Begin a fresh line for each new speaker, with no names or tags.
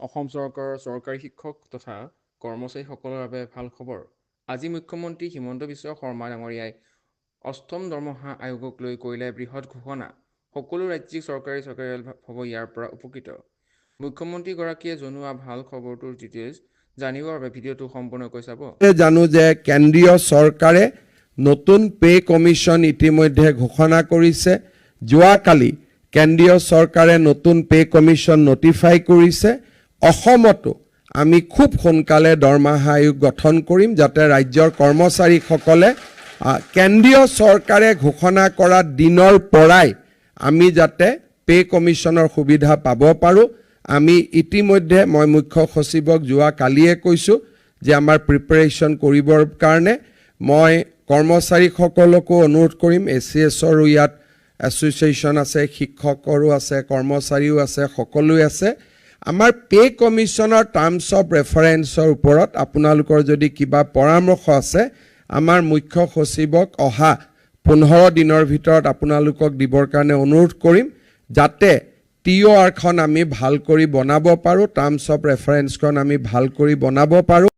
অসম চৰকাৰৰ চৰকাৰী শিক্ষক তথা কৰ্মচাৰীসকলৰ বাবে ভাল খবৰ। আজি মুখ্যমন্ত্ৰী হিমন্ত বিশ্ব শৰ্মা ডাঙৰীয়াই অষ্টম দৰমহা আয়োগক লৈ কৰিলে বৃহৎ ঘোষণা। সকলো ৰাজ্যিক চৰকাৰী চাকৰিয়াল হ'ব ইয়াৰ পৰা উপকৃত। মুখ্যমন্ত্ৰীগৰাকীয়ে জনোৱা ভাল খবৰটোৰ ডিটেইলছ জানিবৰ বাবে ভিডিঅ'টো সম্পূৰ্ণকৈ চাব।
জানো যে কেন্দ্ৰীয় চৰকাৰে নতুন পে কমিশ্যন ইতিমধ্যে ঘোষণা কৰিছে। যোৱাকালি কেন্দ্ৰীয় চৰকাৰে নতুন পে কমিশ্যন নটিফাই কৰিছে। অসমতো আমি খুব সোনকালে দৰমহা আয়োগ গঠন কৰিম যাতে ৰাজ্যৰ কৰ্মচাৰীসকলে কেন্দ্ৰীয় চৰকাৰে ঘোষণা কৰা দিনৰ পৰাই আমি যাতে পে কমিশ্যনৰ সুবিধা পাব পাৰোঁ। আমি ইতিমধ্যে মই মুখ্য সচিবক যোৱাকালিয়ে কৈছোঁ যে আমাৰ প্ৰিপাৰেশ্যন কৰিবৰ কাৰণে মই কৰ্মচাৰীসকলকো অনুৰোধ কৰিম। ACSৰো ইয়াত এছ'চিয়েশ্যন আছে, শিক্ষকৰো আছে, কৰ্মচাৰীও আছে, সকলোৱে আছে। আমাৰ পে কমিশ্যনৰ টাৰ্মছ অফ ৰেফাৰেন্সৰ ওপৰত আপোনালোকৰ যদি কিবা পৰামৰ্শ আছে আমাৰ মুখ্য সচিবক অহা 15 দিনৰ ভিতৰত আপোনালোকক দিবৰ কাৰণে অনুৰোধ কৰিম যাতে TORখন আমি ভাল কৰি বনাব পাৰোঁ, টাৰ্মছ অফ ৰেফাৰেন্সখন আমি ভাল কৰি বনাব পাৰোঁ।